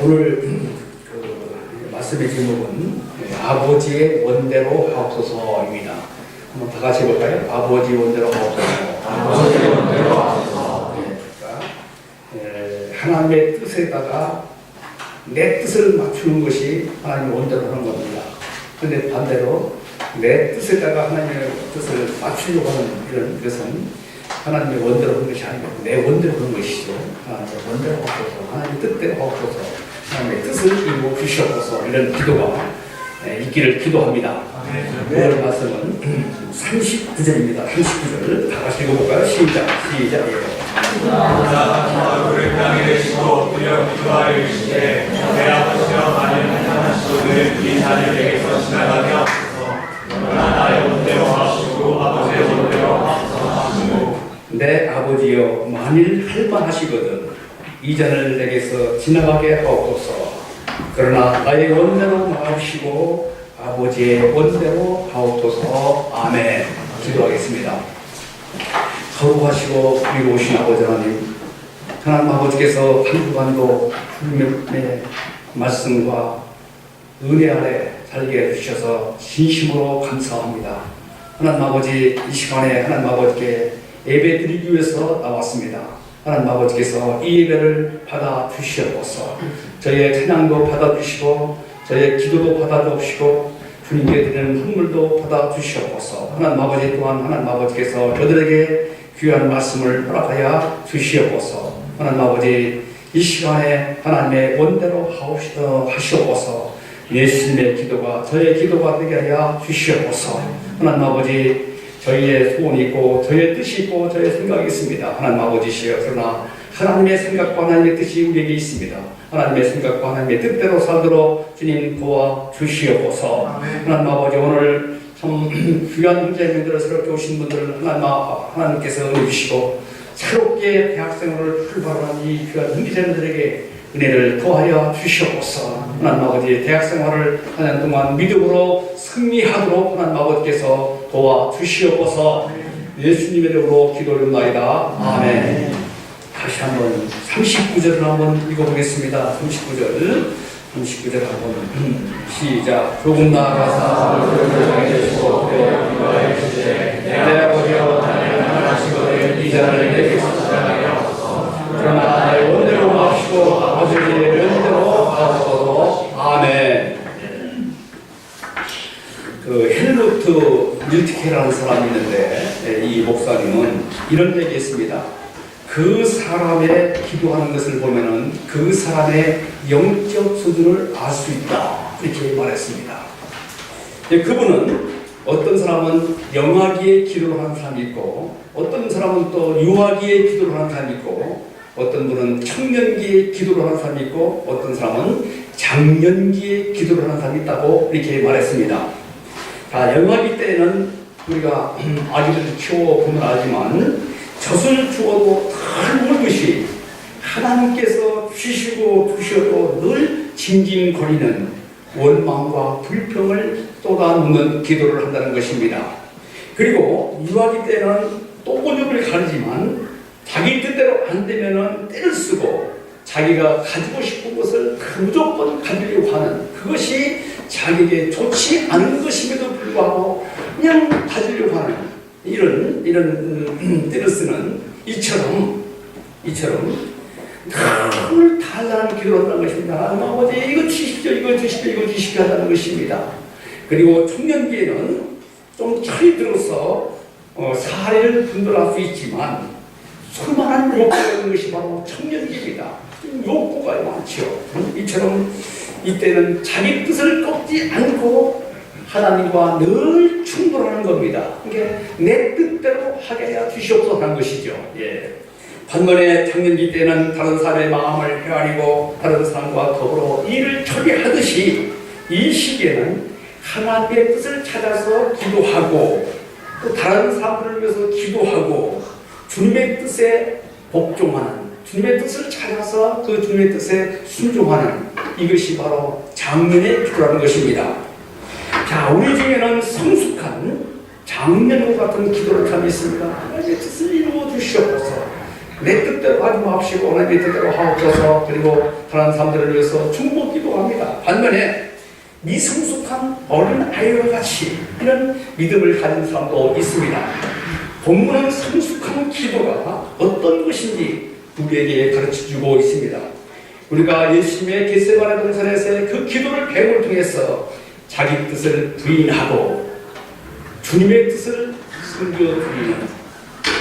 오늘 말씀의 제목은 아버지의 원대로 하옵소서입니다. 한번 다 같이 해볼까요? 아버지 원대로 하옵소서. 아버지의 원대로 하옵소서. 하나님의 뜻에다가 내 뜻을 맞추는 것이 하나님의 원대로 하는 겁니다. 그런데 반대로 내 뜻에다가 하나님의 뜻을 맞추려고 하는 이런 것은 하나님의 원대로 하는 것이 아니고 내 원대로 하는 것이죠. 하나님의 원대로 하옵소서. 하나님의 뜻대로 하옵소서. 하나님의 뜻을 이루어 주시옵소서. 이런 기도가 있기를 기도합니다. 오늘 말씀은 39절입니다. 39절 다 같이 읽어볼까요? 시작. 우리 땅에 계시고 우리여 기도하여 이르시되 내 아버지여 많은 하나님을 이 자녀에게서 지나가게 하소서. 그러나 나의 원대로 하시고 아버지의 원대로 하소서. 내 아버지여 만일 할만하시거든 이 잔을 내게서 지나가게 하옵소서. 그러나 나의 원대로 하옵시고 아버지의 원대로 하옵소서. 아멘. 기도하겠습니다. 거룩하시고 그리우신 아버지 하나님 아버지께서 한 주간도 주님의 말씀과 은혜 아래 살게 해주셔서 진심으로 감사합니다. 하나님 아버지, 이 시간에 하나님 아버지께 예배 드리기 위해서 나왔습니다. 하나님 아버지께서 이 예배를 받아 주시옵소서. 저희의 찬양도 받아 주시고 저희의 기도도 받아 주시고 주님께 드리는 선물도 받아 주시옵소서. 하나님 아버지 또한 하나님 아버지께서 저들에게 귀한 말씀을 허락하여 주시옵소서. 하나님 아버지, 이 시간에 하나님의 원대로 하시옵소서. 예수님의 기도가 저의 기도가 되게 하여 주시옵소서. 하나님 아버지, 저희의 소원이 있고 저희의 뜻이 있고 저희의 생각이 있습니다. 하나님 아버지시여, 그러나 하나님의 생각과 하나님의 뜻이 우리에게 있습니다. 하나님의 생각과 하나님의 뜻대로 살도록 주님 도와 주시옵소서. 하나님 아버지, 오늘 참 귀한 형제님들을 새롭게 오신 분들을 하나님께서 은혜 주시고 새롭게 대학생활을 출발하는 이 귀한 형제님들에게 은혜를 더하여 주시옵소서. 하나님 아버지, 대학생활을 한 년 동안 믿음으로 승리하도록 하나님 아버지께서 도와 주시옵소서. 예수님의 이름으로 기도드립니다. 아멘. 다시 한번 39절을 한번 읽어보겠습니다. 39절 한번 시작. 조금 나아가서 내 아버지여 하나님하시거든 이 자를 내게서 지나가게 하옵소서. 그러나 나의 원대로 하시고 아버지의 원대로 하옵소서. 아멘. 헬무트 닐트케라는 사람이 있는데 이 목사님은 이런 얘기했습니다. 그 사람의 기도하는 것을 보면은 그 사람의 영적 수준을 알 수 있다, 이렇게 말했습니다. 그분은 어떤 사람은 영아기에 기도를 하는 사람이 있고 어떤 사람은 또 유아기에 기도를 하는 사람이 있고 어떤 분은 청년기에 기도를 하는 사람이 있고 어떤 사람은 장년기에 기도를 하는 사람이 있다고 이렇게 말했습니다. 자, 영아기 때에는 우리가 아기들을 키워보면 알지만 젖을 주어도 다 먹을 것이 하나님께서 주시고 주셔도 늘 징징거리는 원망과 불평을 쏟아놓는 기도를 한다는 것입니다. 그리고 유아기 때는 또 번역을 가르지만 자기 뜻대로 안 되면은 때를 쓰고 자기가 가지고 싶은 것을 무조건 가지려고 하는 그것이 자기에게 좋지 않은 것임에도 불구하고 그냥 가지려고 하는 이런 때를 쓰는 이처럼 늘 달라는 기도를 한다는 것입니다. 아버지, 이거 주십시오, 이거 주십시오, 이거 주십시오 한다는 것입니다. 그리고 청년기에는 좀 철이 들어서 사례를 분별할 수 있지만 수많은 욕구가 있는 것이 바로 청년기입니다. 욕구가 많죠. 이처럼 이때는 자기 뜻을 꺾지 않고 하나님과 늘 충돌하는 겁니다. 그게 내 뜻대로 하게 하여 주시옵소서 하는 것이죠. 예. 반면에 청년기 때는 다른 사람의 마음을 헤아리고 다른 사람과 더불어 일을 처리하듯이 이 시기에는 하나님의 뜻을 찾아서 기도하고 또 다른 사람들을 위해서 기도하고 주님의 뜻에 복종하는, 주님의 뜻을 찾아서 그 주님의 뜻에 순종하는, 이것이 바로 장년의 기도라는 것입니다. 자, 우리 중에는 성숙한 장년과 같은 기도를 하고 있습니다. 하나님의 뜻을 이루어 주시옵소서. 내 뜻대로 하지 마옵시고 하나님의 뜻대로 하옵소서. 그리고 다른 사람들을 위해서 중보 기도합니다. 반면에 미성숙한 어린 아이와 같이 이런 믿음을 가진 사람도 있습니다. 본문은 성숙한 기도가 어떤 것인지 우리에게 가르쳐주고 있습니다. 우리가 예수님의 겟세마네 동산에서의 그 기도를 배움을 통해서 자기 뜻을 부인하고 주님의 뜻을 숨겨드리는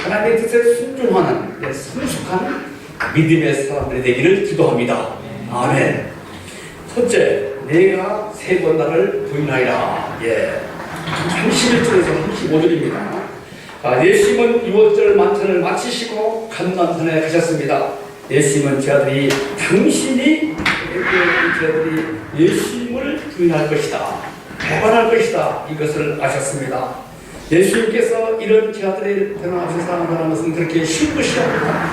하나님의 뜻에 순종하는 성숙한 믿음의 사람들이 되기를 기도합니다. 아멘. 첫째, 내가 세 번 나를 부인하리라. 31절에서 35절입니다. 예수님은 6월절 만찬을 마치시고 감람산에 가셨습니다. 예수님은 제자들이 당신이 제자들이 예수님을 부인할 것이다, 배반할 것이다, 이것을 아셨습니다. 예수님께서 이런 제자들의 변화하신 것은 그렇게 쉬운 것이 아닙니다.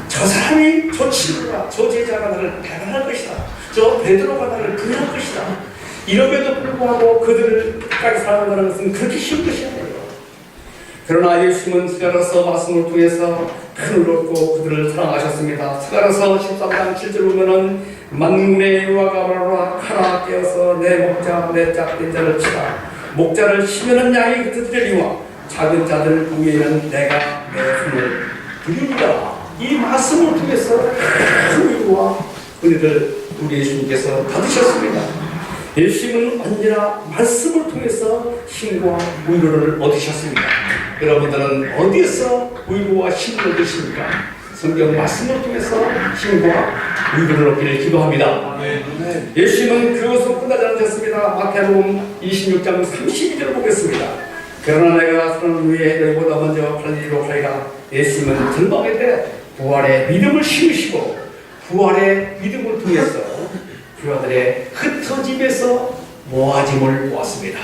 저 사람이, 저 친구가, 저 제자가 나를 배반할 것이다, 저 베드로가 나를 부인할 것이다, 이럼에도 불구하고 그들을 끝까지 사랑한다는 것은 그렇게 쉬운 것이 아니에요. 그러나 예수님은 스가랴서 말씀을 통해서 큰 은혜를 얻고 그들을 사랑하셨습니다. 스가랴서 13장 7절 보면은 만군의 여호와가 말하노라 하나 깨어서 내 목자 내 짝된 자를 치라. 목자를 치면은 양이 흩어지리와 작은 자들 위에는 내가 내 손을 들이리라. 이 말씀을 통해서 큰 위로와 은혜를 우리 예수님께서 받으셨습니다. 예수님은 언제나 말씀을 통해서 힘과 위로를 얻으셨습니다. 여러분들은 어디에서 위로와 힘을 얻으십니까? 성경 말씀을 통해서 힘과 위로를 얻기를 기도합니다. 아멘. 예수님은 그것으로 끝나지 않으셨습니다. 마태복음 26장 32절을 보겠습니다. 그러나 내가 사는 위에 너희보다 먼저 갈릴리로 가리라. 예수님은 전방에 때 부활의 믿음을 심으시고 부활의 믿음을 통해서 교회들의 흩어짐에서 모아짐을 보았습니다.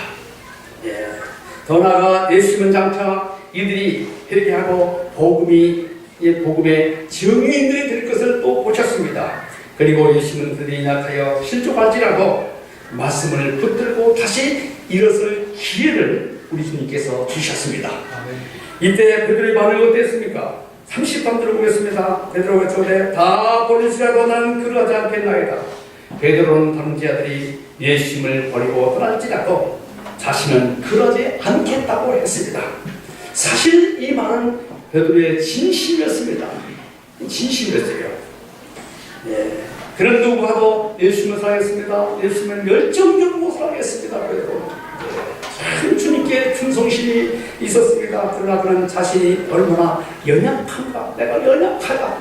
더 나아가 예수님은 장차 이들이 회개하고 복음의 증인들이 될 것을 또 보셨습니다. 그리고 예수님은 그들이 약하여 실족할지라도 말씀을 붙들고 다시 일어설 기회를 우리 주님께서 주셨습니다. 이때 베드로의 반응이 어땠습니까? 33절을 보겠습니다. 베드로가 저에 다 버릴지라도 나는 그러하지 않겠나이다. 베드로는 다른 제자들이 예수님을 버리고 떠날지라도 자신은 그러지 않겠다고 했습니다. 사실 이 말은 베드로의 진심이었습니다. 진심이었어요. 그런 누구와도 예수님을 사랑했습니다. 예수님을 열정적으로 사랑했습니다. 베드로. 참 주님께 충성심이 있었습니다. 그러나 그는 자신이 얼마나 연약한가, 내가 연약하다,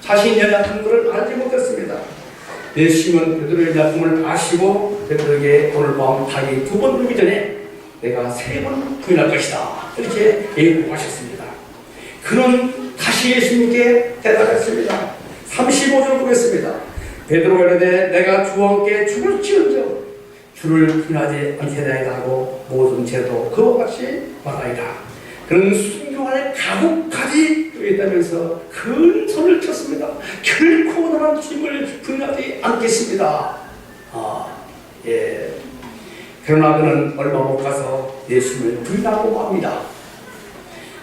자신이 연약한 것을 알지 못했습니다. 예수님은 베드로의 약품을 아시고 베드로에게 오늘 밤 닭이 2번 울기 전에 내가 3번 부인할 것이다, 이렇게 예고하셨습니다. 그는 다시 예수님께 대답했습니다. 35절 보겠습니다. 베드로가 이르되 내가 주와 함께 죽을지언정 주를 부인하지 않겠나이다 하고 모든 죄도 그와 같이 말하이다. 그는 순교할 각오까지 있다면서 큰 손을 쳤습니다. 결코 나는 주님을 부인하지 않겠습니다. 그러나 그는 얼마 못 가서 예수님을 부인하고 맙니다.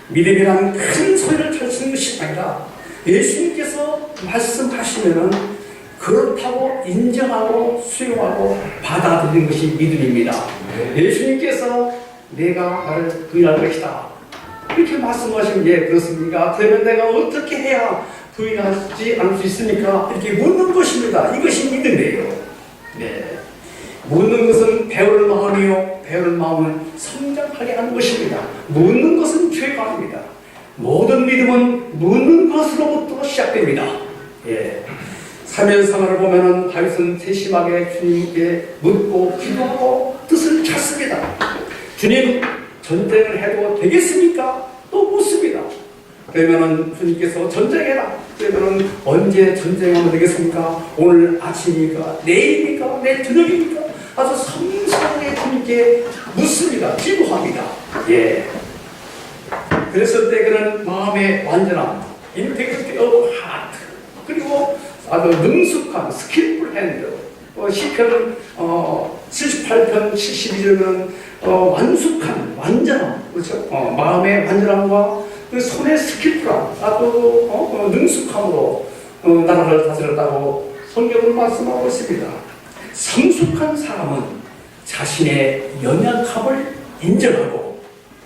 믿음이란 큰 소리를 펼치는 것이 아니라 예수님께서 말씀하시면은 그렇다고 인정하고 수용하고 받아들이는 것이 믿음입니다. 예수님께서 내가 나를 부인할 것이다, 이렇게 말씀하시면 그렇습니까? 그러면 내가 어떻게 해야 부인하지 않을 수 있습니까? 이렇게 묻는 것입니다. 이것이 믿음이에요. 묻는 것은 배울 마음이요, 배울 마음은 성장하게 하는 것입니다. 묻는 것은 죄가 아닙니다. 모든 믿음은 묻는 것으로부터 시작됩니다. 사면상을 보면은 다윗은 세심하게 주님께 묻고 기도하고 뜻을 찾습니다. 주님, 전쟁을 해도 되겠습니까? 또 묻습니다. 그러면은 주님께서 전쟁해라. 그러면은 언제 전쟁하면 되겠습니까? 오늘 아침입니까? 내일입니까? 내일 저녁입니까? 아주 섬세하게 주님께 묻습니다. 기도합니다. 그랬을 때 그는 마음의 완전함, integrity of heart, 그리고 아주 능숙한 스킬풀 핸드, 시편 78편 72절은 완숙한 완전함, 그렇죠? 마음의 완전함과 그 손에 스키프라, 또 능숙함으로 나라를 다스렸다고 성경은 말씀하고 있습니다. 성숙한 사람은 자신의 연약함을 인정하고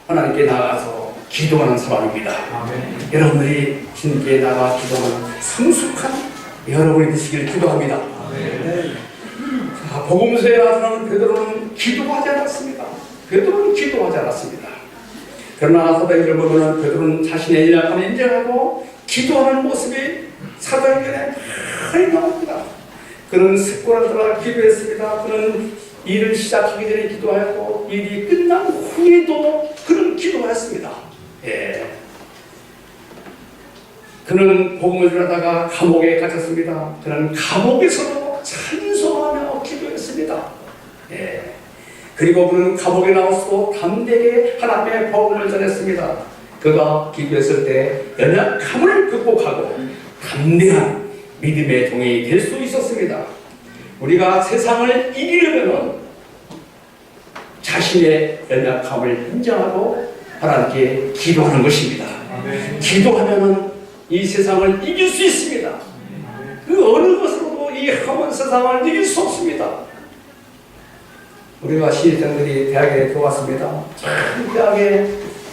하나님께 나가서 기도하는 사람입니다. 아멘. 여러분들이 주님께 나가 기도하는 성숙한 여러분이 되시길 기도합니다. 아멘. 자, 복음서에 나타나는 베드로는 기도하지 않았습니다. 베드로는 기도하지 않았습니다. 그러나 사도행전을 보면 베드로는 자신의 연약함을 인정하고 기도하는 모습이 사도행전에 많이 나옵니다. 그는 습관을 따라 기도했습니다. 그는 일을 시작하기 전에 기도하였고 일이 끝난 후에도 그는 기도했습니다. 예. 그는 복음을 전하다가 감옥에 갇혔습니다. 그는 감옥에서도 찬송하며 기도했습니다. 예. 그리고 그는 감옥에 나와서도 담대하게 하나님의 복음을 전했습니다. 그가 기도했을 때 연약함을 극복하고 담대한 믿음의 종이 될 수 있었습니다. 우리가 세상을 이기려면 자신의 연약함을 인정하고 하나님께 기도하는 것입니다. 아멘. 기도하면 이 세상을 이길 수 있습니다. 그 어느 것으로도 이 험한 세상을 이길 수 없습니다. 우리가 신입생들이 대학에 들어왔습니다. 참 대학에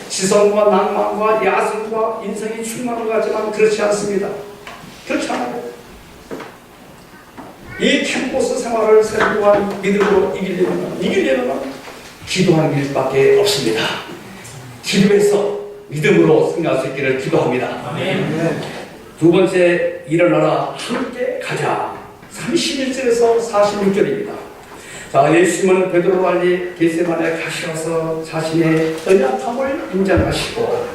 지성과 낭만과 야술과 인생이 충만한 것 같지만 그렇지 않습니다. 그렇지 않아요. 이 캠퍼스 생활을 생동한 믿음으로 이기려면 기도하는 길밖에 없습니다. 기도해서 믿음으로 승리할 수 있기를 기도합니다. 아멘. 두 번째, 일어나라 함께 가자. 31절에서 46절입니다. 자, 예수님은 베드로를 알리 겟세마네 가셔서 자신의 연약함을 인정하시고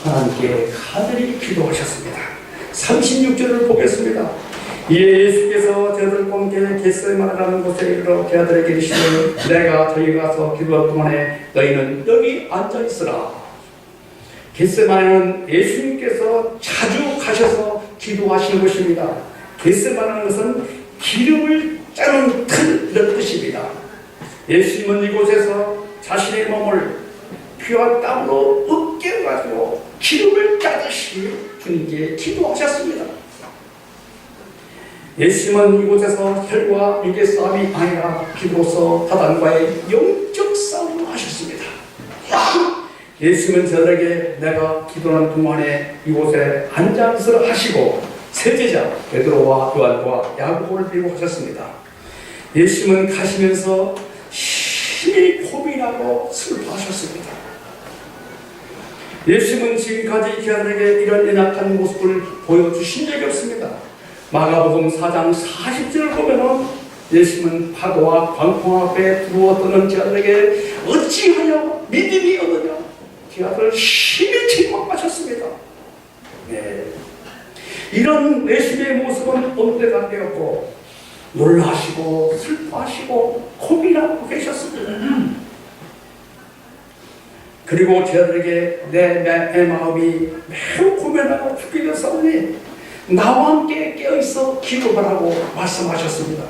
하나님께 간절히 기도하셨습니다. 36절을 보겠습니다. 이에 예수께서 저들과 함께 겟세마네라는 곳에 이르러 그들에게 이르시되 내가 저희 가서 기도할 동안에 너희는 여기 앉아 있으라. 겟세마네는 예수님께서 자주 가셔서 기도하시는 곳입니다. 겟세마네는 것은 기름을 짜는 틀 이런 뜻입니다. 예수님은 이곳에서 자신의 몸을 피와 땀으로 으깨가지고 기름을 짜듯이 주님께 기도하셨습니다. 예수님은 이곳에서 혈과 육의 싸움이 아니라 기도로서 사단과의 영적 싸움을 하셨습니다. 예수님은 저들에게 내가 기도하는 동안에 이곳에 앉아서 하시고 세제자 베드로와 요한과 야고보를 데리고 하셨습니다. 예수님은 가시면서 심히 고민하고 슬퍼하셨습니다. 예수님은 지금까지 기자들에게 이런 연약한 모습을 보여주신 적이 없습니다. 마가복음 4장 40절을 보면은 예수님은 파도와 광풍 앞에 두려워떠는 자들에게 어찌하여 믿음이 얻으냐 자들 심히 책망하셨습니다. 네. 이런 예수님의 모습은 온데가 되었고 놀라시고 슬퍼하시고 고민하고 계셨습니다. 그리고 저들에게 내 마음이 매우 고민하고 죽게 되었사오니 나와 함께 깨어있어 기도하라고 말씀하셨습니다.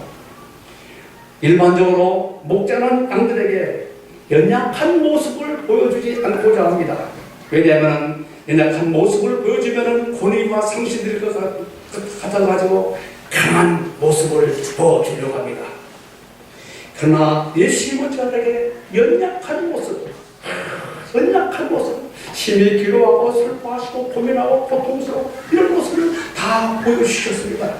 일반적으로 목자는 양들에게 연약한 모습을 보여주지 않고자 합니다. 왜냐하면 연약한 모습을 보여주면 권위와 상신될 것 같아가지고 강한 모습을 보여주려고 합니다. 그러나 예수님은 저들에게 연약한 모습, 심히 기도하고 슬퍼하시고 고민하고 고통스러워 이런 모습을 다 보여주셨습니다.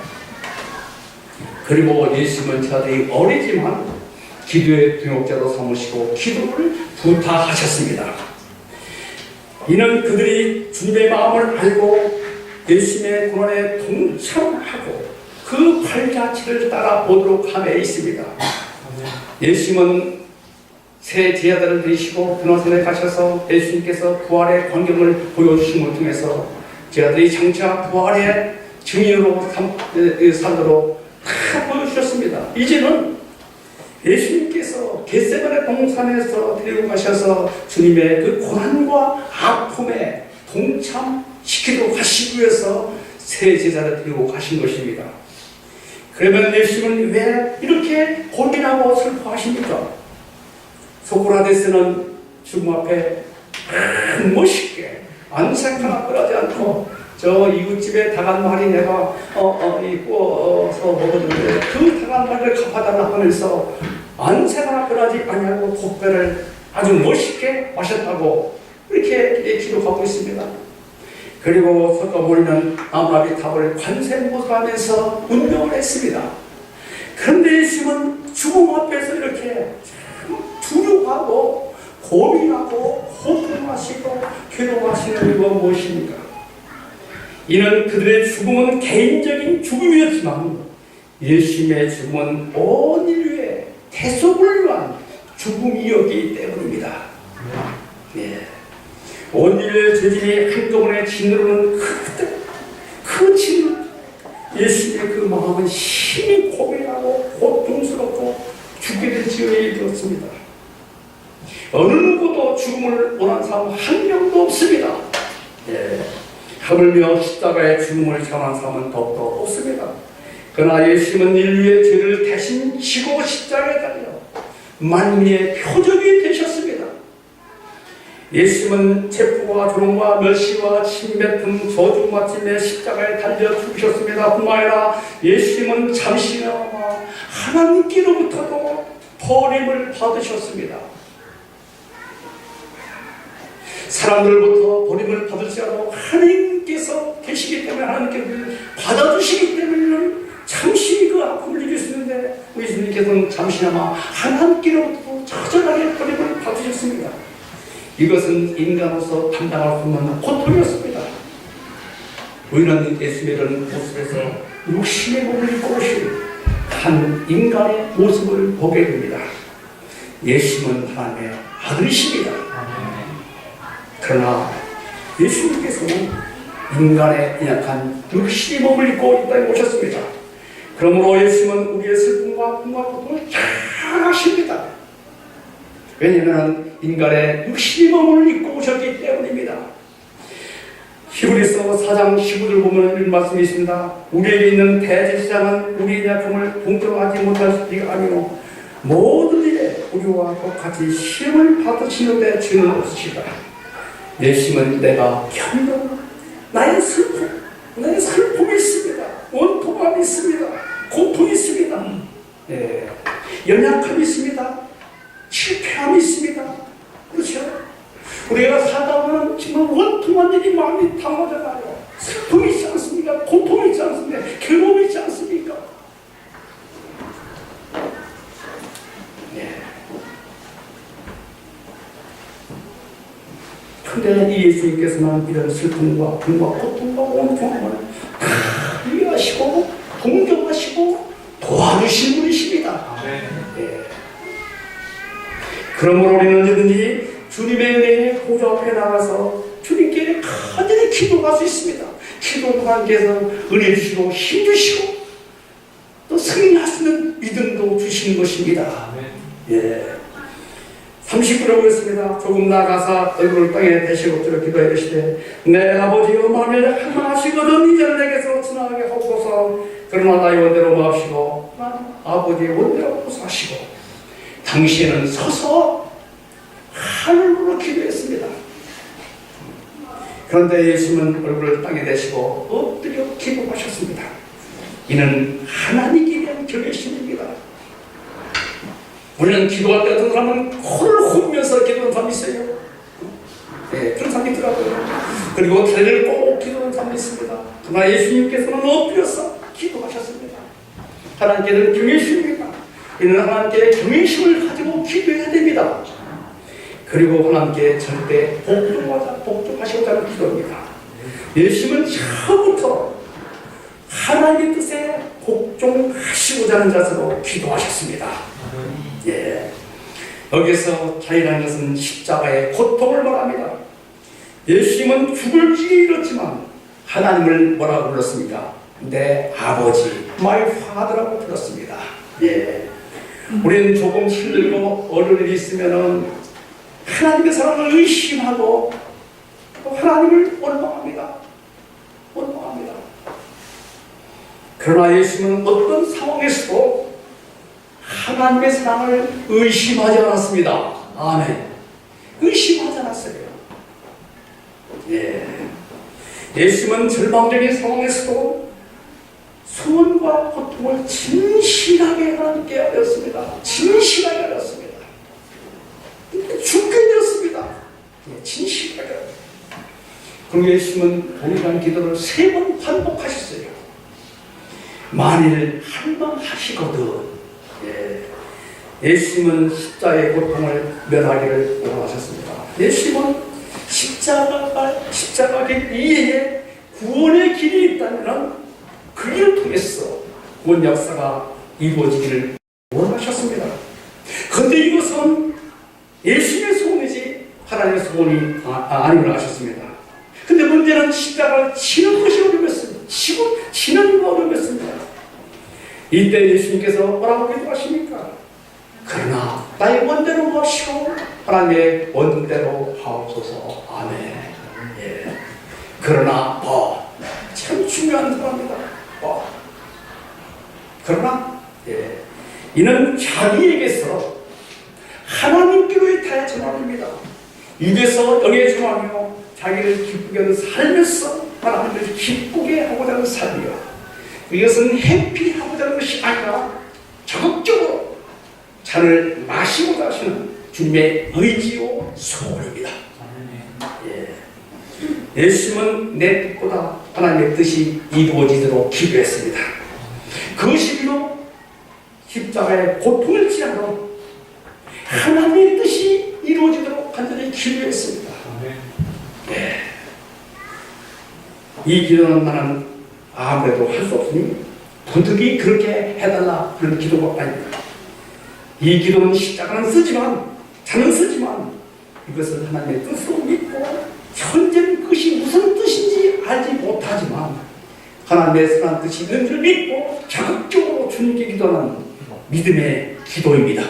그리고 예수님은 저들이 어리지만 기도의 동역자로 삼으시고 기도를 부탁하셨습니다. 이는 그들이 주님의 마음을 알고 예수님의 고난에 동참하고 그 발자취를 따라오도록 함에 있습니다. 예수님은 새 제자들을 들이시고 변호선에 가셔서 예수님께서 부활의 광경을 보여주심을 통해서 제자들이 장차 부활의 증인으로 살도록 다 보여주셨습니다. 이제는 예수님께서 겟세마네 동산에서 데리고 가셔서 주님의 그 고난과 아픔에 동참시키도록 하시기 위해서 새 제자를 데리고 가신 것입니다. 그러면 예수님은 왜 이렇게 고민하고 슬퍼하십니까? 소크라테스는 죽음 앞에 멋있게 안색 하나 끓하지 않고 저 이웃집에 닭 한 마리 내가 구워서 먹었는데 그 닭 한 마리를 갚아달라 하면서 안색 하나 끓하지 아니하고 곱배를 아주 멋있게 마셨다고 이렇게 기록하고 있습니다. 그리고 석가모니는 아므라비탑을 관세음보살하면서 운명을 했습니다. 그런데 예수님은 죽음 앞에서 이렇게 두려워하고 고민하고 호통하시고 괴로워하시는 이유가 무엇입니까? 이는 그들의 죽음은 개인적인 죽음이었지만 예수님의 죽음은 온 인류의 대속을 위한 죽음이었기 때문입니다. 예. 온 인류의 죄짐이 한꺼번에 짓누르는 그 짐, 예수님의 그 마음은 심히 고민하고 고통스럽고 죽게 될 지경에 이르렀습니다. 어느 누구도 죽음을 원한 사람 한 명도 없습니다. 예. 하물며 십자가의 죽음을 경한 사람은 더욱더 없습니다. 그러나 예수님은 인류의 죄를 대신 지고 십자가에 달려 만민의 표적이 되셨습니다. 예수님은 체포와 조롱과 멸시와 침뱉음 저주 마침에 십자가에 달려 죽으셨습니다. 뿐만 아니라 예수님은 잠시나마 하나님께로부터도 버림을 받으셨습니다. 사람들로부터 버림을 받을지라도 하나님께서 계시기 때문에 하나님께서 받아주시기 때문에 잠시 그 아픔을 이길 수 있는데 우리 주님께서는 잠시나마 하나님께로부터 처절하게 버림을 받으셨습니다. 이것은 인간으로서 감당할 수 없는 고통이었습니다. 우리는 예수님의 모습에서 육신의 몸을 입고 오신 한 인간의 모습을 보게 됩니다. 예수님은 하나님의 아들이십니다. 그러나 예수님께서는 인간의 연약한 육신의 몸을 입고 이 땅에 오셨습니다. 그러므로 예수님은 우리의 슬픔과 고통과 고통을 잘 아십니다. 왜냐하면 인간의 육신의 몸을 입고 오셨기 때문입니다. 히브리서 4장 15절 보면 이런 말씀이 있습니다. 우리에게 있는 대제사장은 우리의 약함을 공평하지 못할 리가 아니오 모든 일에 우리와 똑같이 시험을 받으시는데 주는 없으시다. 예수님은 내가 편견, 나의 슬픔이 있습니다. 원통함이 있습니다. 고통이 있습니다. 예, 연약함이 있습니다. 실패함이 있습니다. 그렇죠? 우리가 살다 보면 정말 원통한 일이 마음이 당하잖아요. 슬픔이 있지 않습니까? 고통이 있지 않습니까? 괴로움이 있지 않습니까? 예. 근데 이 예수님께서는 이런 슬픔과 분과 고통과 원통함을 다 이해하시고 동정하시고 도와주신 분이십니다. 예. 그러므로 우리는 언제든지 주님의 은혜의 보좌 앞에 나가서 주님께 간절히 기도할 수 있습니다. 기도도 하나님께서 은혜 주시고 힘 주시고 또 승리할 수 있는 믿음도 주시는 것입니다. 예. 39절 보겠습니다. 조금 나가사 얼굴을 땅에 대시고 들어 기도해 주시되 내 아버지여 만일 하나시거든 이제는 내게서 지나가게 하옵소서. 그러나 나의 원대로 마옵시고 아버지의 원대로 호소하시고 당신은 서서 하늘로 기도했습니다. 그런데 예수님은 얼굴을 땅에 대시고 엎드려 기도하셨습니다. 이는 하나님께 대한 결심입니다. 우리는 기도할 때 어떤 사람은 코를 흡면서 기도하는 사람이 있어요. 네, 그런 사람이 있더라고요. 그리고 다리를 꼭 기도하는 사람이 있습니다. 그러나 예수님께서는 엎드려서 기도하셨습니다. 하나님께는 경외심입니다. 이는 하나님께 경외심을 가지고 기도해야 됩니다. 그리고 하나님께 절대 복종하시고자 하는 기도입니다. 예수님은 처음부터 하나님의 뜻에 복종하시고자 하는 자세로 기도하셨습니다. 예. 여기서 자이라는 것은 십자가의 고통을 말합니다. 예수님은 죽을 길이 이렇지만 하나님을 뭐라고 불렀습니까? 내 아버지, my father라고 불렀습니다. 예. 우리는 조금 힘들고 어려운 일이 있으면은 하나님의 사랑을 의심하고 또 하나님을 원망합니다. 원망합니다. 그러나 예수님은 어떤 상황에서도 하나님의 사랑을 의심하지 않았습니다. 아멘. 의심하지 않았어요. 예. 예수님은 절망적인 상황에서도 소원과 고통을 진실하게 하나님께 하였습니다. 진실하게 하였습니다. 죽게 되었습니다. 진실하게. 그럼 예수님은 동일한 기도를 3번 반복하셨어요. 만일 할망하시거든, 예수님은 십자가의 고통을 면하기를 원하셨습니다. 예수님은 십자가 길 이외에 구원의 길이 있다면 그 길을 통해서 구원 역사가 이루어지기를 원하셨습니다. 그런데 이것은 예수님의 소원이지 하나님의 소원이 아니라 하셨습니다. 근데 문제는 십자가를 치는 것이 어려웠습니다. 치는 거 어려웠습니다. 이때 예수님께서 뭐라고 기도하십니까? 그러나 나의 원대로 하시고 하나님의 원대로 하옵소서. 아멘. 그러나 참 중요한 단어입니다. 그러나 이는 자기에게서 하나님께로의 타의 전환입니다. 입에서 영의 전환이요 자기를 기쁘게 하는 삶에서 하나님을 기쁘게 하고자 하는 삶이요. 이것은 해피하고자 하는 것이 아니라 적극적으로 잔을 마시고자 하시는 주님의 의지요 소원입니다. 예수님은 내 뜻보다 하나님의 뜻이 이루어지도록 기도했습니다. 그것이 비록 십자가의 고통을 지나도 하나님의 뜻이 이루어지도록 간절히 기도했습니다. 이 기도는 나는 아무래도 할 수 없으니 부득이 그렇게 해달라 그런 기도가 아닙니다. 이 기도는 십자가는 쓰지만 자는 쓰지만 이것은 하나님의 뜻으로 믿고 현재는 그것이 무슨 뜻인지 알지 못하지만 하나님의 선한 뜻이 있는 줄 믿고 자극적으로 주님께 기도하는 믿음의 기도입니다.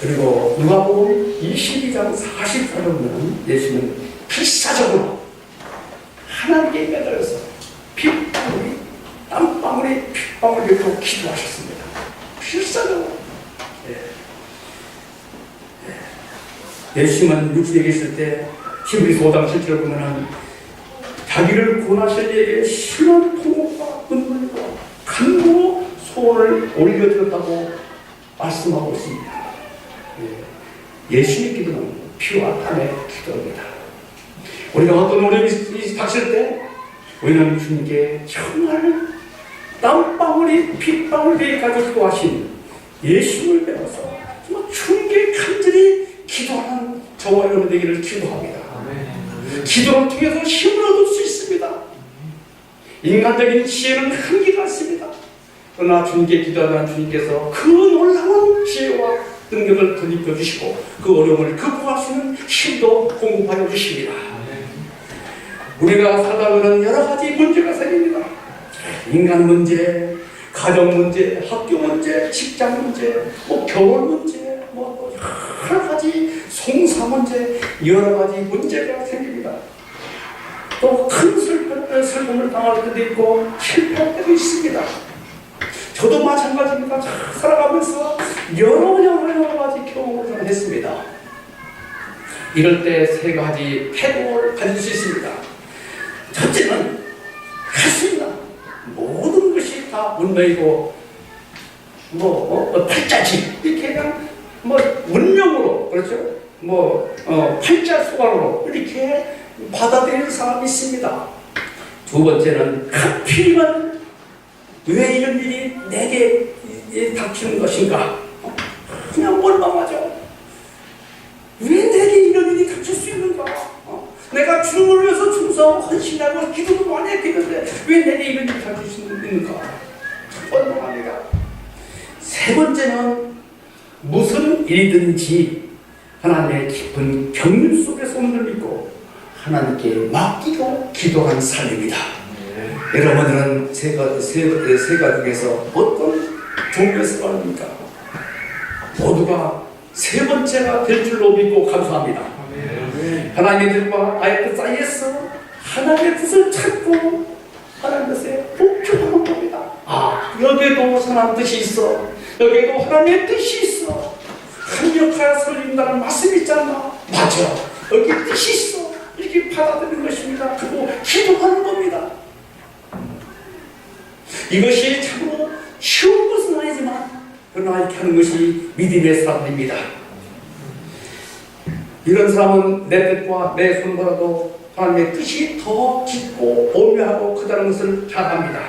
그리고 누가복음 22장 44절은 예수님은 필사적으로 하나님께 매달려서 핏방울이 땀방울이 핏방울이 이렇게 기도하셨습니다. 필사적으로. 예수님은 육지에 계실 때 히브리서 5장 7절을 보면은 자기를 구원하실 이에게 심한 통곡과 눈물과 간구 소원을 올려드렸다고 말씀하고 있습니다. 예수의 기도는 피와 땀의 기도입니다. 우리가 어떤 어려움이 닥칠 때 우리는 주님께 정말 땀방울이 핏방울이 가지고 기도하신 예수를 배워서 정말 주님께 간절히 기도하는 저와 여러분 되기를 기도합니다. 기도를 통해서 힘을 얻을 수 있습니다. 인간적인 지혜는 한계가 있습니다. 그러나 주님께 기도하는 주님께서 그 놀라운 지혜와 능력을 덧입혀 주시고 그 어려움을 극복할 수 있는 힘도 공급하여 주십니다. 우리가 살다 보면 여러 가지 문제가 생깁니다. 인간 문제, 가정 문제, 학교 문제, 직장 문제, 결혼 문제, 여러 가지 송사 문제, 여러 가지 문제가 생깁니다. 또 큰 슬픔을 당할 때도 있고 실패할 때도 있습니다. 저도 마찬가지입니다. 살아가면서 여러 가지 경험을 했습니다. 이럴 때 3가지 태도를 가질 수 있습니다. 첫째는 할 수 있는 모든 것이 다 운명이고 팔자지 이렇게 그냥 운명으로 그렇죠? 팔자수각으로 이렇게 받아들이는 사람이 있습니다. 2번째는 하필이면 왜 이런 일이 내게 닥치는 것인가? 그냥 원망하죠. 왜 내게 이런 일이 닥칠 수 있는가? 내가 주님을 위해서 충성하고 헌신하고 기도도 많이 했겠는데 왜 내게 이런 일이 닥칠 수 있는가? 원망합니다. 3번째는 무슨 일이든지 하나님의 깊은 경륜 속에서 오는 걸 믿고 하나님께 맡기고 기도하는 삶입니다. 여러분들은 세 가지에서 어떤 종류의 사람입니까? 모두가 3번째가 될 줄로 믿고 감사합니다. 하나님의 뜻과 나의 뜻 사이에서 하나님의 뜻을 찾고 하나님의 뜻에 복종하는 겁니다. 여기에도 하나님의 뜻이 있어. 여기에도 하나님의 뜻이 있어. 합력하여 설린다는 말씀이 있잖아. 맞아. 여기 뜻이 있어. 이렇게 받아들이는 것입니다. 그리고 기도하는 겁니다. 이것이 참으로 쉬운 것은 아니지만 그러나 이렇게 하는 것이 믿음의 사람입니다. 이런 사람은 내 뜻과 내 손보다도 하나님의 뜻이 더 깊고 오묘하고 크다는 것을 잘 압니다.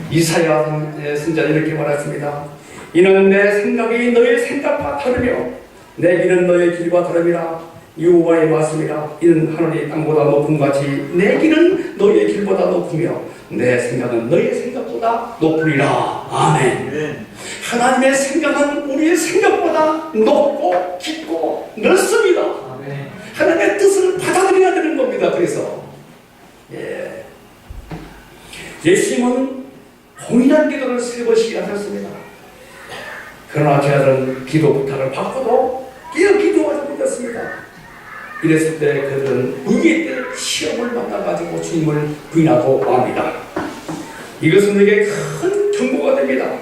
이사야 선지자는 이렇게 말했습니다. 이는 내 생각이 너의 생각과 다르며 내 길은 너의 길과 다름이라. 여호와의 말씀이라. 이는 하늘이 땅보다 높음 같이 내 길은 너의 길보다 높으며 내 생각은 너의 생각보다 높으리라. 아멘. 하나님의 생각은 우리의 생각보다 높고 깊고 넓습니다. 아멘. 하나님의 뜻을 받아들여야 되는 겁니다. 그래서 예수님은 동일한 기도를 3번씩 하셨습니다. 그러나 제 아들은 기도 부탁을 받고도 깨어 기도하지 못했습니다. 이랬을 때 그들은 위기의 때 시험을 만나가지고 주님을 부인하고 맙니다. 이것은 우리에게 큰 경고가 됩니다.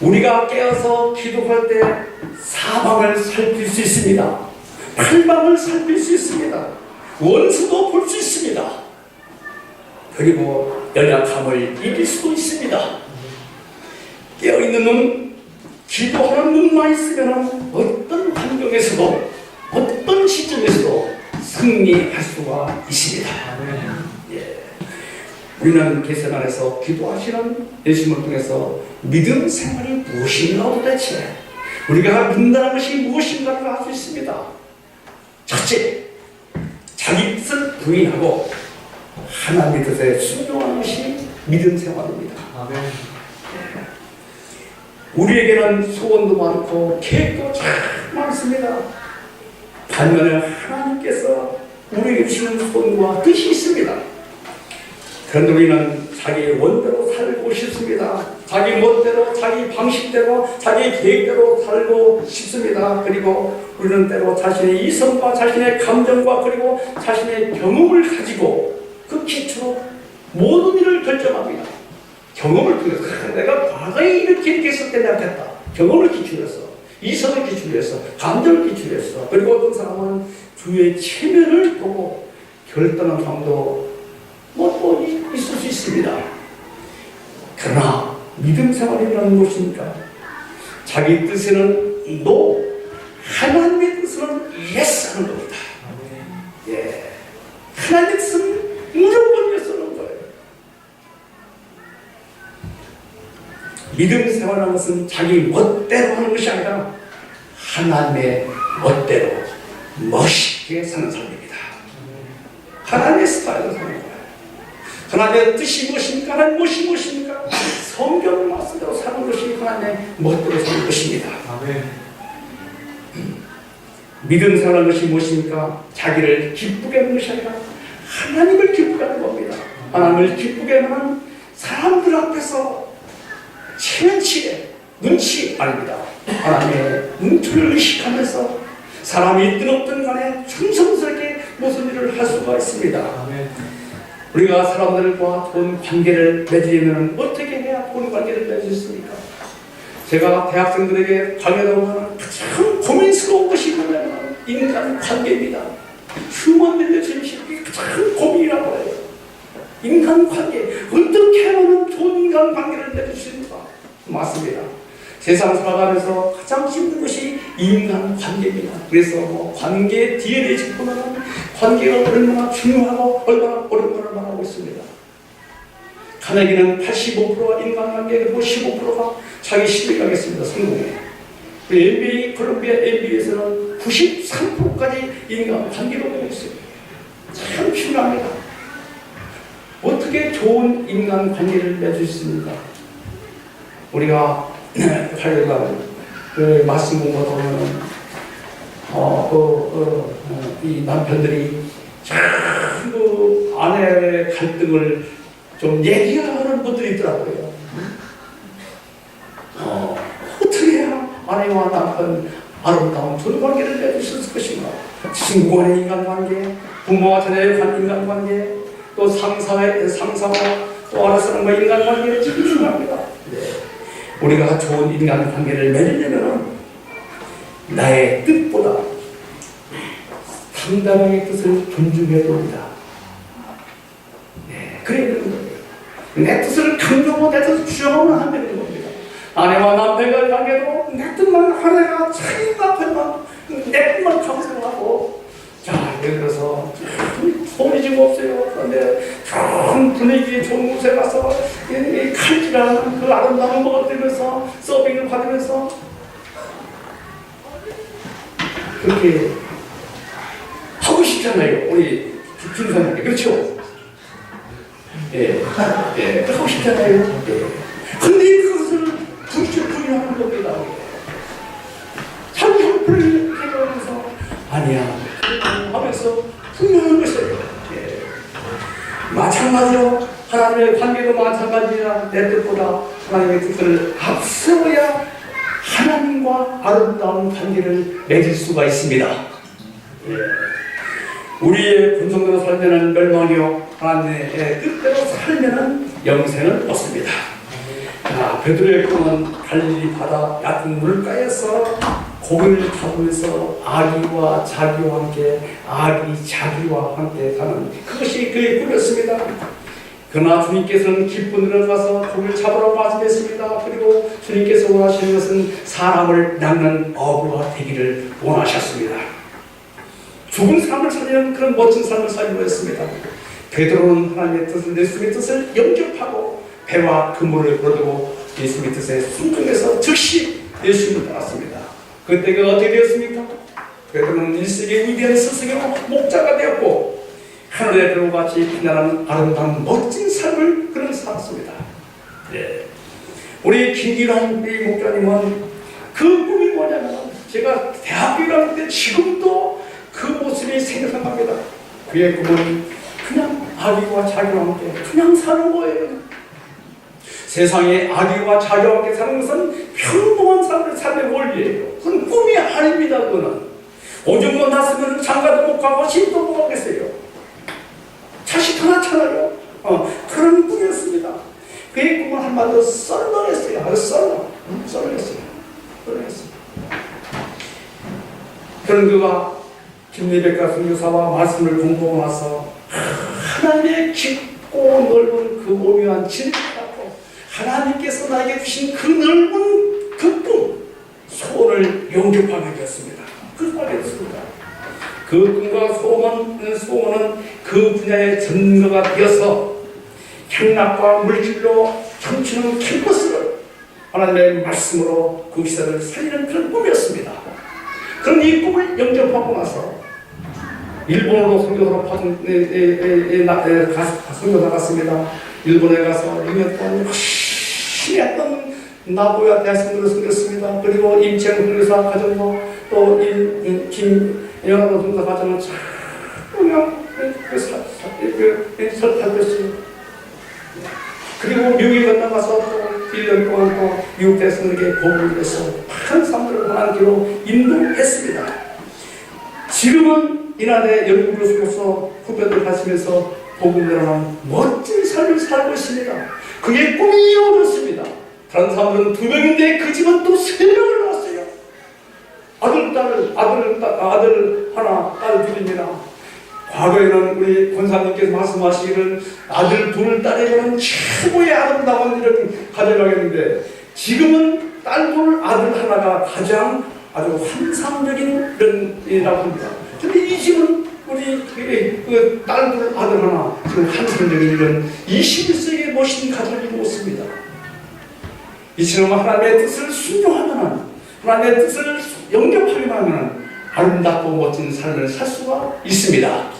우리가 깨어서 기도할 때 사방을 살필 수 있습니다. 팔방을 살필 수 있습니다. 원수도 볼 수 있습니다. 그리고 연약함을 이길 수도 있습니다. 깨어있는 눈, 기도하는 눈만 있으면 어떤 환경에서도 어떤 시점에서도 승리할 수가 있습니다. 우리는 겟세마네에서 기도하시는 예수님을 통해서 믿음 생활이 무엇인가 도대체 우리가 믿는다는 것이 무엇인가를 알 수 있습니다. 첫째, 자기 뜻을 부인하고 하나님의 뜻에 순종하는 것이 믿음 생활입니다. 아멘. 우리에게는 소원도 많고 계획도 참 많습니다. 반면에 하나님께서 우리에게 주시는 소원과 뜻이 있습니다. 그런데 우리는 자기 원대로 살고 싶습니다. 자기 멋대로, 자기 방식대로, 자기 계획대로 살고 싶습니다. 그리고 우리는 때로 자신의 이성과 자신의 감정과 그리고 자신의 경험을 가지고 그 기초로 모든 일을 결정합니다. 경험을 통해서 내가 과거에 이렇게 했을 때 내가 됐다. 경험을 기초로 해서, 이성을 기초로 해서, 감정을 기초로 해서, 그리고 어떤 사람은 주의 체면을 보고 결단한 사람도 또 있을 수 있습니다. 그러나 믿음 생활이라는 무엇입니까? 자기 뜻에는 NO, 하나님의 뜻은 YES 하는 겁니다. 하나님의 뜻은 무조건 YES 하는 거예요. 믿음 생활하는 것은 자기 멋대로 하는 것이 아니라 하나님의 멋대로 멋있게 사는 삶입니다. 하나님의 스타일로 사는 거예요. 하나님의 뜻이 무엇입니까? 하나님의 무엇이 무엇입니까? 성경 말씀대로 사는 것이 하나님의 멋대로 사는 것입니다. 아멘. 믿음 생활하는 것이 무엇입니까? 자기를 기쁘게 하는 것이 아니라 하나님을 기쁘게 하는 겁니다. 하나님을 기쁘게 하는 사람들 앞에서 체면치에 눈치 아닙니다. 하나님의 눈초를 의식하면서 사람이 있든 없든 간에 충성스럽게 무슨 일을 할 수가 있습니다. 아멘. 우리가 사람들과 좋은 관계를 맺으려면 어떻게 해야 좋은 관계를 맺을 수 있습니까? 제가 대학생들에게 강의하다 보면 가장 고민스러운 것이 뭐냐면 인간 관계입니다. 휴먼 릴레이션십이 가장 고민이라고 해요. 인간 관계, 어떻게 하면 좋은 인간 관계를 맺을 수 있습니까? 맞습니다. 세상 살아가면서 가장 힘든 것이 인간 관계입니다. 그래서 관계 DNA 보면 관계가 얼마나 중요하고 얼마나 어려운 것을 말하고 있습니다. 카네기는 85%가 인간관계, 그리고 15%가 자기 실력이 하겠습니다. 성공에. NBA, 콜롬비아 NBA에서는 93%까지 인간관계로 되어 있습니다. 참 중요합니다. 어떻게 좋은 인간관계를 맺을 수 있습니까? 우리가 활동하는 그 말씀 공부하다 보면 이 남편들이 전부 아내의 갈등을 좀 얘기하는 분들이 있더라고요. 어떻게 해야 아내와 남편 아름다운 좋은 관계를 맺을 수 있을 것인가? 친구 간의 인간관계, 부모와 자녀의 인간관계, 또 상사와 또 아래 사람과 인간관계를 지금 중요합니다. 우리가 좋은 인간관계를 맺으려면 나의 뜻보다 상대방의 뜻을 존중해야 됩니다. 네, 그래야 되는 거예요. 내 뜻을 강조하고 내 뜻을 주장하면 안 되는 겁니다. 아내와 남편과의 관계도 내 뜻만 하나가 자기가 편만 내 뜻만 강조하고, 자, 예를 들어서 소리 지고 없어요. 그런데 참 분위기 좋은 곳에 가서 이 칼질하는 그 아름다운 먹어들면서 서빙을 받으면서 그렇게 하고 싶잖아요. 우리 김선생님, 그렇죠? 예, 예, 하고 싶잖아요. 예. 근데 그것을 부인하는 겁니다. 자기 형편을 해가면서 아니야 하면서 분명한 것이에요. 예. 마찬가지로 하나님의 관계도 마찬가지라 내 뜻보다 하나님의 뜻을 앞세워야 하나님과 아름다운 관계를 맺을 수가 있습니다. 예. 우리의 본성대로 살면은 멸망이요 하나님의 뜻대로 살면은 영생은 없습니다. 자, 베드로의 꿈은 갈릴리 바다 얕은 물가에서 고기를 잡으면서 아기와 자기와 함께 아기 자기와 함께 사는 그것이 그의 꿈이었습니다. 그러나 주님께서는 기쁜 데로 가서 고기를 잡으러 말씀했습니다. 그리고 주님께서 원하시는 것은 사람을 낚는 어부가 되기를 원하셨습니다. 죽은 삶을 살리는 그런 멋진 삶을 살기로 했습니다. 베드로는 하나님의 뜻을, 예수님의 뜻을 영접하고 배와 그물을 거두고 예수님의 뜻에 순종해서 즉시 예수님을 따랐습니다. 그때가 어떻게 되었습니까? 베드로는 1세기의 위대한 스승으로 목자가 되었고 하늘의 별과 같이 빛나는 아름다운 멋진 삶을 그는 살았습니다. 예. 우리 김기란 목자님은 그 꿈이 뭐냐면 제가 대학교 1학년 때 지금도 그 모습이 생각납니다. 그의 꿈은 그냥 아기와 자기와 함께 그냥 사는 거예요. 세상에 아기와 자기와 함께 사는 것은 평범한 삶의 원리예요. 그건 꿈이 아닙니다. 그거는 오줌만 났으면 장가도 못 가고 집도 못 가겠어요. 자식 하나 차려요. 그런 꿈이었습니다. 그의 꿈은 한마디로 썰렁했어요. 아주 썰렁했어요. 그런 그가 김리백과 선교사와 말씀을 공부하고 나서 하나님의 깊고 넓은 그 오묘한 진리를 갖고 하나님께서 나에게 주신 그 넓은 그 꿈, 소원을 영접하게 되었습니다. 그렇게 됐습니다. 그 꿈과 소원은 그 분야의 전거가 되어서 향락과 물질로 춤추는 캠퍼스를 하나님의 말씀으로 그 시대를 살리는 그런 꿈이었습니다. 그런 이 꿈을 영접하고 나서 일본으로 선교사로 선교 나갔습니다. 일본에 가서 2년 동안 열심히 했던 나고야 대학생들을 섬겼습니다. 그리고 임채영 선교사 가정도 또 김영환 선교사 가정을 잘 그냥 살폈어요. 그리고 미국에 건너가서 또 1년 동안 또 미국 대학생들에게 복음을 해서 많은 사람들을 하나님께로 인도했습니다. 지금은 이날에 영국 교수로서 후배들 가시면서 복음을 하는 멋진 삶을 살고 있습니다. 그의 꿈이 이루어졌습니다. 다른 사람들은 2명인데 그 집은 또 3명을 낳았어요. 아들 하나, 딸 둘입니다. 과거에는 우리 권사님께서 말씀하시기를 아들 둘, 딸에게는 최고의 아름다운 이런 가져가겠는데 지금은 딸 둘, 아들 하나가 가장 아주 환상적인 이런 일이라고 합니다. 근데 이 집은 우리 그 딸 둘, 아들 하나 지금 환상적인 이런 21세기의 멋진 가정을 이루고 있습니다. 이처럼 하나님의 뜻을 순종하면 하나님의 뜻을 영접하기만 하면 아름답고 멋진 삶을 살 수가 있습니다.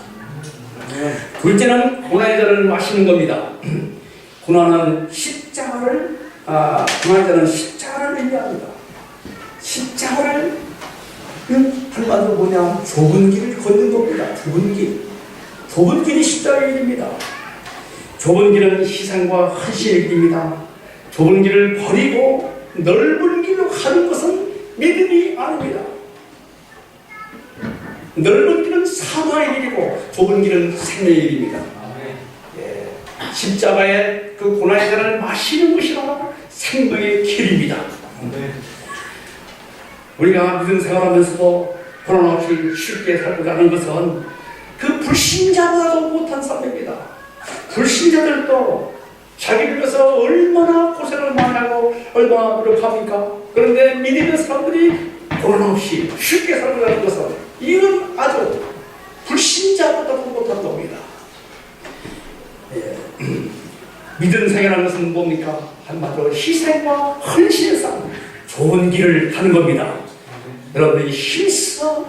둘째는 고난의 자를 마시는 겁니다. 고난의 자는 십자가를 의미합니다. 십자가를 한마디로 뭐냐, 좁은 길을 걷는 겁니다. 좁은 길이 십자가의 길입니다. 좁은 길은 희생과 헌신의 길입니다. 좁은 길을 버리고 넓은 길로 가는 것은 믿음이 아닙니다. 넓은 길은 사망의 길이고 좁은 길은 생명의 길입니다. 예. 십자가의 그 고난의 잔을 마시는 것이라 생명의 길입니다. 우리가 믿음 생활하면서도 고난 없이 쉽게 살고가는 것은 그 불신자보다도 못한 삶입니다. 불신자들도 자기를 위해서 얼마나 고생을 많이 하고 얼마나 노력합니까? 그런데 믿음의 사람들이 고난 없이 쉽게 살고가는 것은 이건 아주 불신자보다도 못한 겁니다. 믿음 생활하는 것은 뭡니까? 한마디로 희생과 헌신의 삶, 좋은 길을 가는 겁니다. 여러분들이 힘써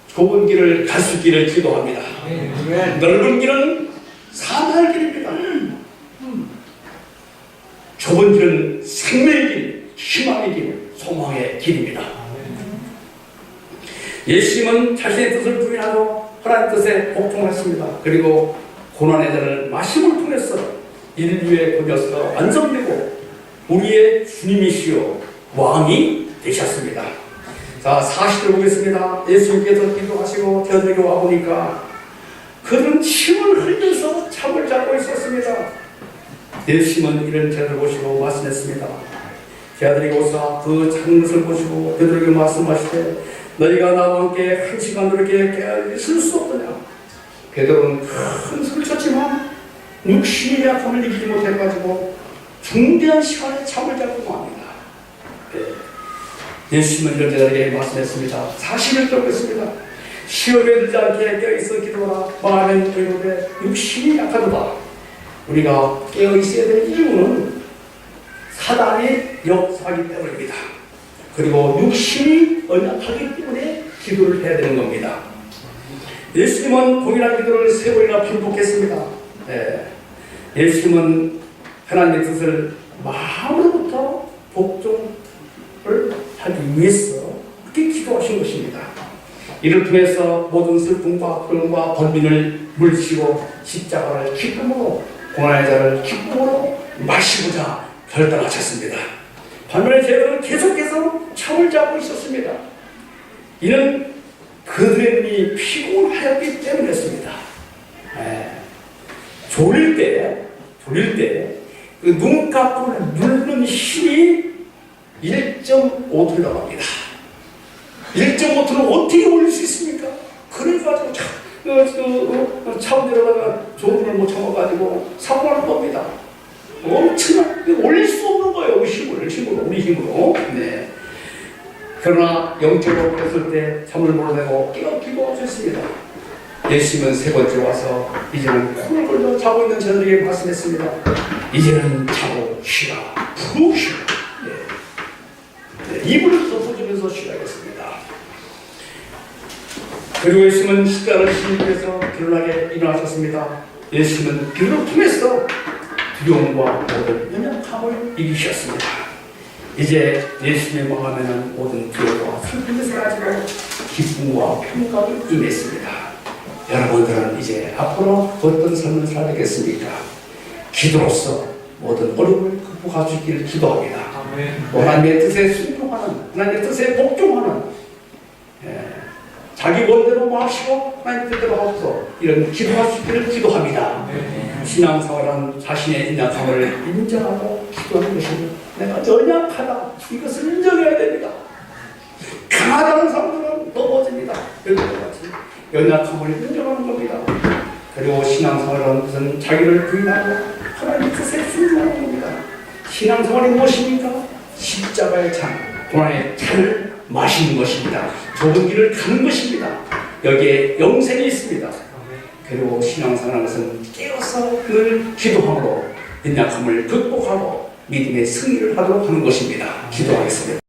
좋은 길을 갈 수 있기를 기도합니다. 넓은 길은 사망의 길입니다. 좁은 길은 생명의 길, 희망의 길, 소망의 길입니다. 예수님은 자신의 뜻을 부인하고 하나님의 뜻에 복종했습니다. 그리고 고난의 잔을 마심을 통해서 인류의 권역수가 완성되고 우리의 주님이시요 왕이 되셨습니다. 자, 40절 보겠습니다. 예수님께서 기도하시고 저녁에 와보니까 그들은 침을 흘려서 잠을 자고 있었습니다. 예수님은 이런 저를 보시고 말씀했습니다. 제자들이 오사 그 작은 것을 보시고 그들에게 말씀하시되 너희가 나와 함께 한 시간으로 이렇게 깨어 있을 수 없더냐. 베드로는 큰 소리를 쳤지만 육신의 약함을 이기지 못해가지고 중대한 시간에 잠을 자고 맙니다. 예수님은 이런 제자들에게 말씀했습니다. 40일 들었습니다. 시험에 들지 않게 깨어있어 기도하라. 마음은 괴로되 육신이 약하도다. 우리가 깨어있어야 될 이유는 사단의 역사하기 때문입니다. 그리고 육신이 언약하기 때문에 기도를 해야 되는 겁니다. 예수님은 동일한 기도를 3번이나 반복했습니다. 예수님은 하나님의 뜻을 마음으로부터 복종을 하기 위해서 그렇게 기도하신 것입니다. 이를 통해서 모든 슬픔과 고통과 번민을 물리치고 십자가를 기쁨으로 고난의 잔을 기쁨으로 마시고자 결단하셨습니다. 반면에 제자들은 계속해서 잠을 자고 있었습니다. 이는 그들의 눈이 피곤하였기 때문이었습니다. 졸릴 때 그 눈 감고 누르는 힘이 1.5 들어갑니다. 1.5톤을 어떻게 올릴 수 있습니까? 그래가지고 차 내려다가 조문을 못 참아가지고 사고하는 겁니다. 엄청나게 올릴 수 없는 거예요. 우리 힘으로. 네. 그러나 영적으로 깼을 때 잠을 몰아내고 깨어 하셨습니다. 예수님은 3번째 와서 이제는 코를 골며 자고 있는 저들에게 말씀했습니다. 이제는 자고 쉬라. 푹 쉬라. 이불을 덮어주면서 쉬라겠습니다. 그리고 예수님은 십자가를 지시기 위해서 드러나게 일어나셨습니다. 예수님은 비를 통해서 두려움과 모든 연약함을 이기셨습니다. 이제 예수님의 마음에는 모든 두려움과 슬픔을 사라지고 기쁨과 평강을 임했습니다. 여러분들은 이제 앞으로 어떤 삶을 살아야겠습니까? 기도로서 모든 어려움을 극복할 수 있기를 기도합니다. 하나님의 뜻에 순종하는, 하나님의 뜻에 복종하는, 자기 원대로 마시고 하나님 뜻대로 하옵소서, 이런 기도할 수 있기를 기도합니다. 신앙생활은 자신의 연약함을 인정하고 기도하는 것입니다. 내가 연약하다, 이것을 인정해야 됩니다. 강하다는 사람들은 넘어집니다. 연약함을 인정하는 겁니다. 그리고 신앙생활은 것은 자기를 부인하고 하나님의 뜻에 순종하는 겁니다. 신앙생활이 무엇입니까? 십자가의 잔, 고난의 잔을 마시는 것입니다. 좁은 길을 가는 것입니다. 여기에 영생이 있습니다. 그리고 신앙생활하는 것은 깨어서 늘 기도함으로 연약함을 극복하고 믿음의 승리를 하도록 하는 것입니다. 기도하겠습니다.